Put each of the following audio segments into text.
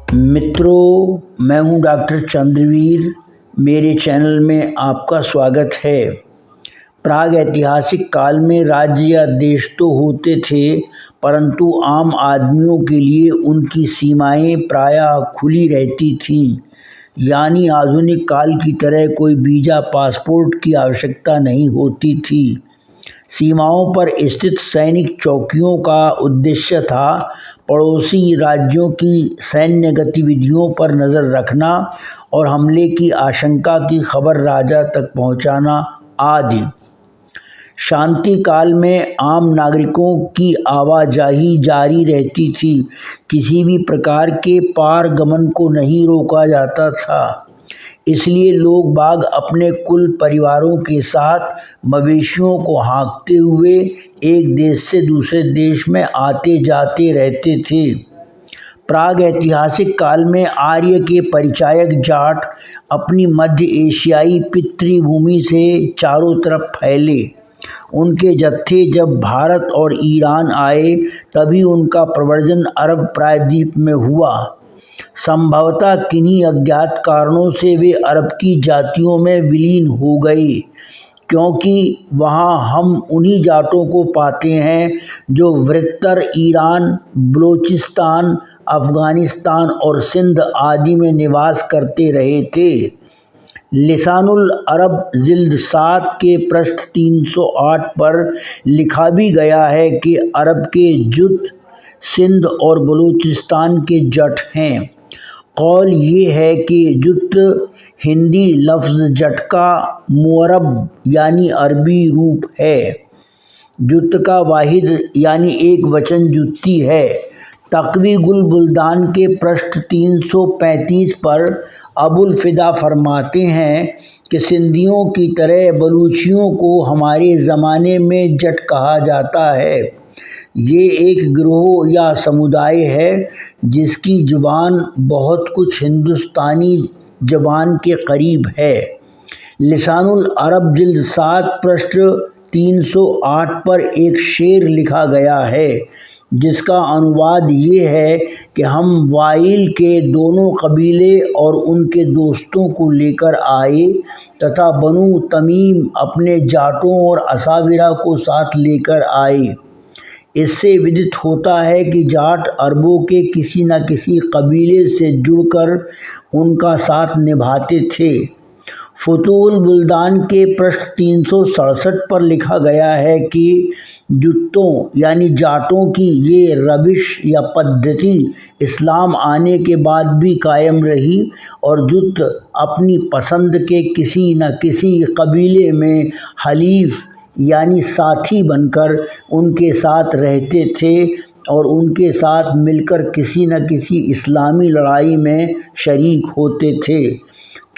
मित्रों, मैं हूं डॉक्टर चंद्रवीर। मेरे चैनल में आपका स्वागत है। प्राग ऐतिहासिक काल में राज्य या देश तो होते थे, परंतु आम आदमियों के लिए उनकी सीमाएं प्रायः खुली रहती थीं। यानी आधुनिक काल की तरह कोई वीज़ा पासपोर्ट की आवश्यकता नहीं होती थी। सीमाओं पर स्थित सैनिक चौकियों का उद्देश्य था पड़ोसी राज्यों की सैन्य गतिविधियों पर नज़र रखना और हमले की आशंका की खबर राजा तक पहुंचाना आदि। शांति काल में आम नागरिकों की आवाजाही जारी रहती थी। किसी भी प्रकार के पारगमन को नहीं रोका जाता था। इसलिए लोग बाग अपने कुल परिवारों के साथ मवेशियों को हाँकते हुए एक देश से दूसरे देश में आते जाते रहते थे। प्राग ऐतिहासिक काल में आर्य के परिचायक जाट अपनी मध्य एशियाई पितृभूमि से चारों तरफ फैले। उनके जत्थे जब भारत और ईरान आए, तभी उनका प्रव्रजन अरब प्रायद्वीप में हुआ। संभवतः किन्हीं अज्ञात कारणों से वे अरब की जातियों में विलीन हो गए, क्योंकि वहाँ हम उन्हीं जाटों को पाते हैं जो वृत्तर ईरान, बलोचिस्तान, अफ़गानिस्तान और सिंध आदि में निवास करते रहे थे। लिसानुल अरब जिल्द 7 के पृष्ठ 308 पर लिखा भी गया है कि अरब के जुत सिंध और बलूचिस्तान के जट हैं। कौल ये है कि जुत हिंदी लफ्ज़ जट का मुअरब यानी अरबी रूप है। जुत का वाहिद यानी एक वचन जुत्ती है। तक़वी गुल बुल्दान के पृष्ठ 335 पर अबुल फ़िदा फरमाते हैं कि सिंधियों की तरह बलूचियों को हमारे ज़माने में जट कहा जाता है। ये एक गिरोह या समुदाय है जिसकी ज़ुबान बहुत कुछ हिंदुस्तानी ज़बान के करीब है। लिसानुल अरब जिल्द 7 पृष्ठ 308 पर एक शेर लिखा गया है, जिसका अनुवाद ये है कि हम वाइल के दोनों कबीले और उनके दोस्तों को लेकर आए तथा बनु तमीम अपने जाटों और असाविरा को साथ लेकर आए। इससे विदित होता है कि जाट अरबों के किसी न किसी कबीले से जुड़कर उनका साथ निभाते थे। फुतूल बुल्दान के पृष्ठ 367 पर लिखा गया है कि जुत्तों यानी जाटों की ये रविश या पद्धति इस्लाम आने के बाद भी कायम रही और जुत अपनी पसंद के किसी न किसी कबीले में हलीफ यानी साथी बनकर उनके साथ रहते थे और उनके साथ मिलकर किसी न किसी इस्लामी लड़ाई में शरीक होते थे।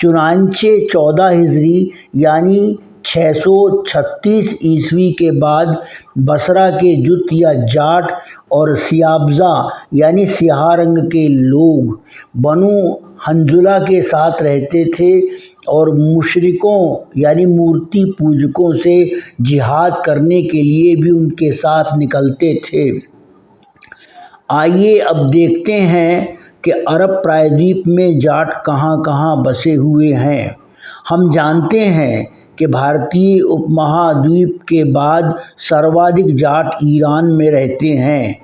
चुनांचे 14 हिजरी यानी 636 ईस्वी के बाद बसरा के जुत या जाट और सियाब्जा यानी सियाह रंग के लोग बनु हंजुला के साथ रहते थे और मुशरिकों यानी मूर्ति पूजकों से जिहाद करने के लिए भी उनके साथ निकलते थे। आइए अब देखते हैं कि अरब प्रायद्वीप में जाट कहाँ कहाँ बसे हुए हैं। हम जानते हैं कि भारतीय उपमहाद्वीप के बाद सर्वाधिक जाट ईरान में रहते हैं।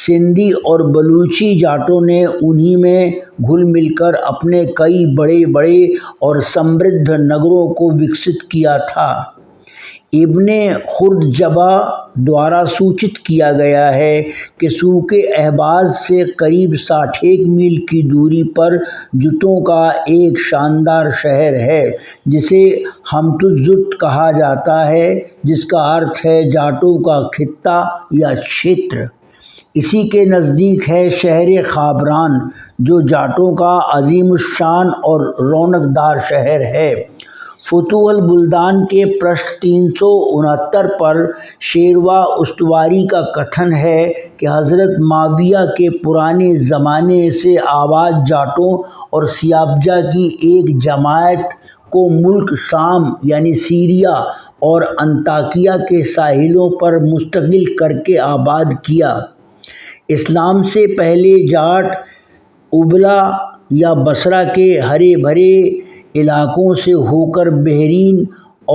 सिंधी और बलूची जाटों ने उन्हीं में घुल मिलकर अपने कई बड़े बड़े और समृद्ध नगरों को विकसित किया था। इब्ने खुर्दजबा द्वारा सूचित किया गया है कि सूके अहबाज से करीब 61 मील की दूरी पर जुतों का एक शानदार शहर है, जिसे हमतुज़ुत कहा जाता है, जिसका अर्थ है जाटों का खित्ता या क्षेत्र। इसी के नज़दीक है शहर खाबरान, जो जाटों का अजीमुश्शान और रौनकदार शहर है। फुतूल बुल्दान के पृष्ठ 369 पर शेरवा उस्तवारी का कथन है कि हज़रत माविया के पुराने ज़माने से आबाद जाटों और सियाब्जा की एक जमात को मुल्क शाम यानी सीरिया और अंताकिया के साहिलों पर मुस्तकिल करके आबाद किया। इस्लाम से पहले जाट ابلا یا بصرہ کے ہرے بھرے علاقوں سے ہو کر بحرین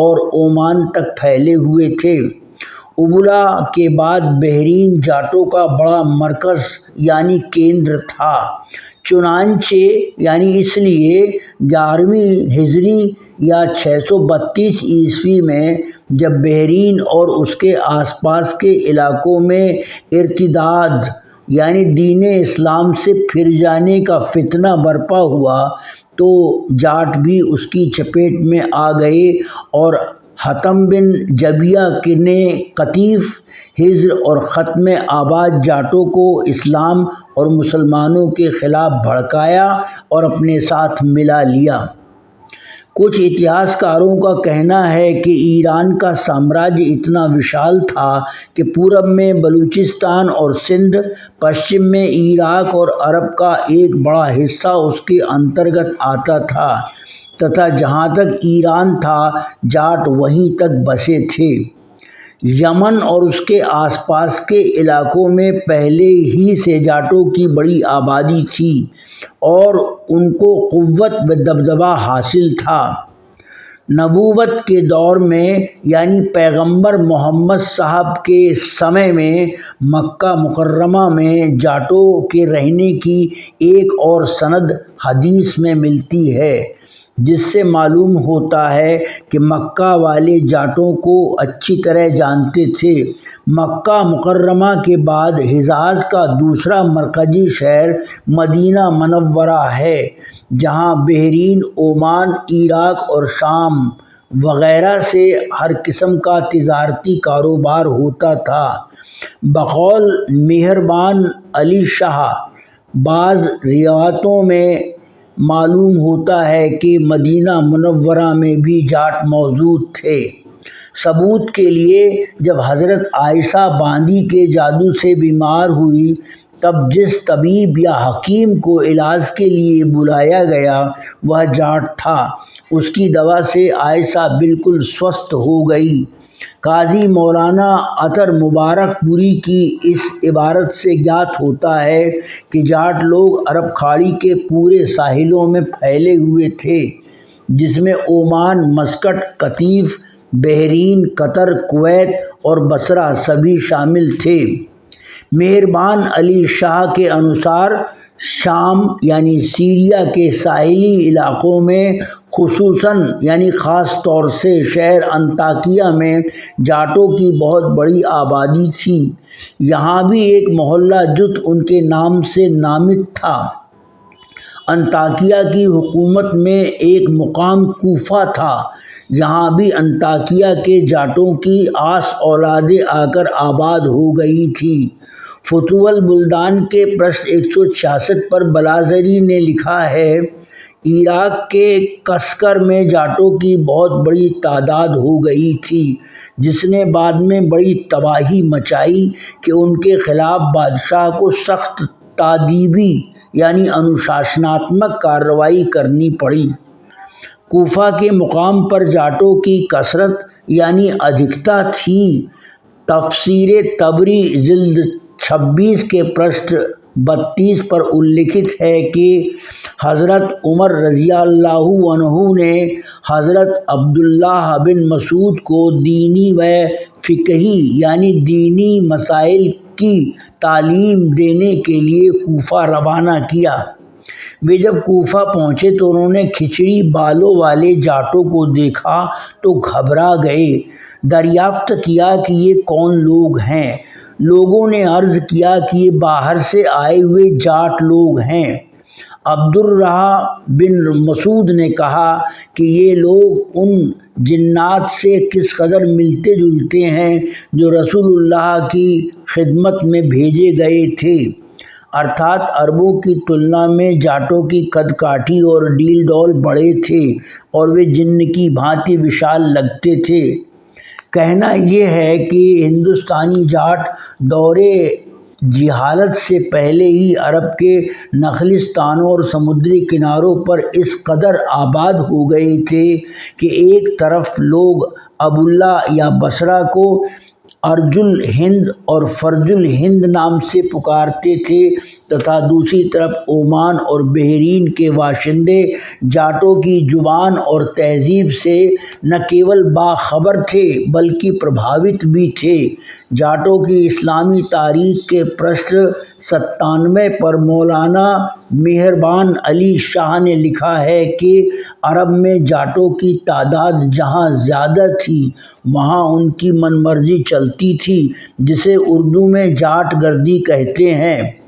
اور عمان تک پھیلے ہوئے تھے۔ ابلا کے بعد بحرین جاٹوں کا بڑا مرکز یعنی کیندر تھا، چنانچہ اس لیے 11ویں ہجری یا 632 عیسوی میں جب بحرین اور اس کے آس پاس کے علاقوں میں ارتداد دین اسلام سے پھر جانے کا فتنہ برپا ہوا تو جاٹ بھی اس کی چپیٹ میں آ گئے اور حاتم بن جبیہ نے قطیف، حجر اور ختم آباد جاٹوں کو اسلام اور مسلمانوں کے خلاف بھڑکایا اور اپنے ساتھ ملا لیا۔ کچھ اتہاس کاروں کا کہنا ہے کہ ایران کا سامراجیہ اتنا وشال تھا کہ پورب میں بلوچستان اور سندھ، پشچم میں عراق اور عرب کا ایک بڑا حصہ اس کے انترگت آتا تھا تथा جہاں تک ایران تھا جاٹ وہیں تک بسے تھے۔ یمن اور اس کے آس پاس کے علاقوں میں پہلے ہی سے جاٹوں کی بڑی آبادی تھی اور ان کو قوت و دبدبہ حاصل تھا۔ نبوت کے دور میں پیغمبر محمد صاحب کے سمے میں مکہ مکرمہ میں جاٹوں کے رہنے کی ایک اور سند حدیث میں ملتی ہے، جس سے معلوم ہوتا ہے کہ مکہ والے جاٹوں کو اچھی طرح جانتے تھے۔ مکہ مکرمہ کے بعد حجاز کا دوسرا مرکزی شہر مدینہ منورہ ہے، جہاں بحرین، عمان، عراق اور شام وغیرہ سے ہر قسم کا تجارتی کاروبار ہوتا تھا۔ بقول مہربان علی شاہ، بعض روایتوں میں معلوم ہوتا ہے کہ مدینہ منورہ میں بھی جاٹ موجود تھے۔ ثبوت کے لیے جب حضرت عائشہ باندی کے جادو سے بیمار ہوئی تب جس طبیب یا حکیم کو علاج کے لیے بلایا گیا وہ جاٹ تھا، اس کی دوا سے عائشہ بالکل سوستھ ہو گئی۔ قاضی مولانا عطر مبارک پوری کی اس عبارت سے گیات ہوتا ہے کہ جاٹ لوگ عرب کھاڑی کے پورے ساحلوں میں پھیلے ہوئے تھے، جس میں عمان، مسقط، قطیف، بحرین، قطر، کویت اور بصرہ سبھی شامل تھے۔ مہربان علی شاہ کے انوسار شام سیریا کے ساحلی علاقوں میں خصوصاً خاص طور سے شہر انطاکیہ میں جاٹوں کی بہت بڑی آبادی تھی۔ یہاں بھی ایک محلہ جت ان کے نام سے نامت تھا۔ انطاکیہ کی حکومت میں ایک مقام کوفہ تھا، یہاں بھی انطاکیہ کے جاٹوں کی آس اولادیں آ کر آباد ہو گئی تھیں۔ فتوح البلدان کے پرشٹھ 166 پر بلاذری نے لکھا ہے، عراق کے قشقر میں جاٹوں کی بہت بڑی تعداد ہو گئی تھی، جس نے بعد میں بڑی تباہی مچائی کہ ان کے خلاف بادشاہ کو سخت تادیبی انوشاسناتمک کارروائی کرنی پڑی۔ کوفہ کے مقام پر جاٹوں کی کثرت ادھکتا تھی۔ تفسیر طبری جلد 26 کے پرشٹھ 32 پر الکھت ہے کہ حضرت عمر رضی اللہ عنہ نے حضرت عبداللہ بن مسعود کو دینی و فقہی دینی مسائل کی تعلیم دینے کے لیے کوفہ روانہ کیا۔ وہ جب کوفہ پہنچے تو انہوں نے کھچڑی بالوں والے جاٹوں کو دیکھا تو گھبرا گئے۔ دریافت کیا کہ یہ کون لوگ ہیں؟ لوگوں نے عرض کیا کہ یہ باہر سے آئے ہوئے جاٹ لوگ ہیں۔ عبدالرحمن بن مسعود نے کہا کہ یہ لوگ ان جنات سے کس قدر ملتے جلتے ہیں جو رسول اللہ کی خدمت میں بھیجے گئے تھے، ارتھات عربوں کی تلنا میں جاٹوں کی قد کاٹھی اور ڈیل ڈول بڑے تھے اور وہ جن کی بھانتی وشال لگتے تھے۔ کہنا یہ ہے کہ ہندوستانی جاٹ دور جہالت سے پہلے ہی عرب کے نخلستانوں اور سمندری کناروں پر اس قدر آباد ہو گئے تھے کہ ایک طرف لوگ ابولا یا بصرہ کو ارج الہند اور فرج الہند نام سے پکارتے تھے तथा दूसरी तरफ ओमान और बहरीन के बाशिंदे जाटों की जुबान और तहजीब से न केवल बाखबर थे बल्कि प्रभावित भी थे। जाटों की इस्लामी तारीख के पृष्ठ 97 पर मौलाना मेहरबान अली शाह ने लिखा है कि अरब में जाटों की तादाद जहाँ ज़्यादा थी वहाँ उनकी मनमर्जी चलती थी, जिसे उर्दू में जाट गर्दी कहते हैं।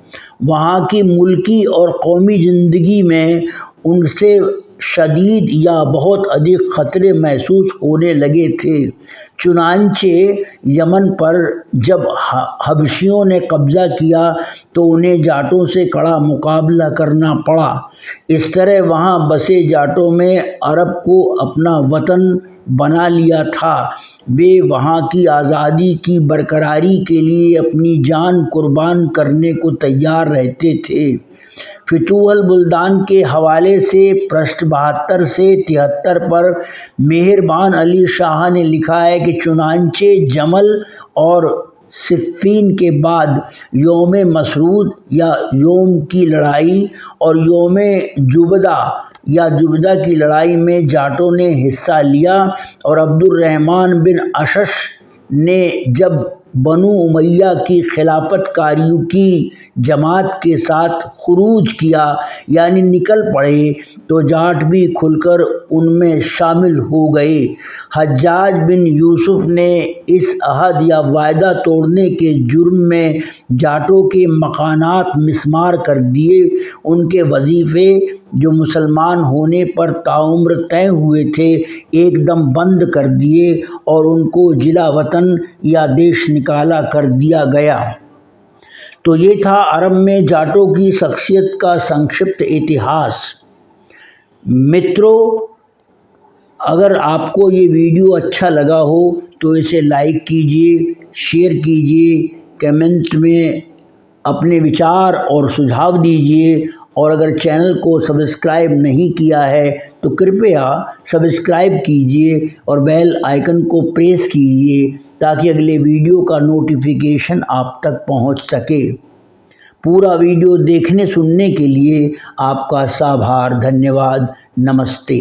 वहाँ की मुल्की और कौमी ज़िंदगी में उनसे शदीद या बहुत अधिक ख़तरे महसूस होने लगे थे। चुनांचे यमन पर जब हबशियों ने कब्ज़ा किया तो उन्हें जाटों से कड़ा मुकाबला करना पड़ा। इस तरह वहाँ बसे जाटों में अरब को अपना वतन बना लिया था। वे वहाँ की आज़ादी की बरकरारी के लिए अपनी जान कुर्बान करने को तैयार रहते थे। फितूहुल बुल्दान के हवाले से पृष्ठ 72 से 73 पर मेहरबान अली शाह ने लिखा है कि चुनांचे जमल और सिफ़ीन के बाद योम मसरूद या योम की लड़ाई और योम जुबदा या जुबदा की लड़ाई में जाटों ने हिस्सा लिया और अब्दुर्रहमान बिन अशश ने जब बनु उमैया की खिलाफतकारियों की जमात के साथ खुरूज किया यानी निकल पड़े तो जाट भी खुलकर उनमें शामिल हो गए। हज्जाज बिन यूसुफ ने इस अहद या वायदा तोड़ने के जुर्म में जाटों के मकानात मिस्मार कर दिए। उनके वजीफ़े जो मुसलमान होने पर ताउम्र तय हुए थे एकदम बंद कर दिए और उनको जिला वतन या देश निकाला कर दिया गया। तो ये था अरब में जाटों की शख्सियत का संक्षिप्त इतिहास। मित्रों, अगर आपको ये वीडियो अच्छा लगा हो तो इसे लाइक कीजिए, शेयर कीजिए, कमेंट में अपने विचार और सुझाव दीजिए और अगर चैनल को सब्सक्राइब नहीं किया है तो कृपया सब्सक्राइब कीजिए और बेल आइकन को प्रेस कीजिए ताकि अगले वीडियो का नोटिफिकेशन आप तक पहुंच सके। पूरा वीडियो देखने सुनने के लिए आपका आभार, धन्यवाद, नमस्ते।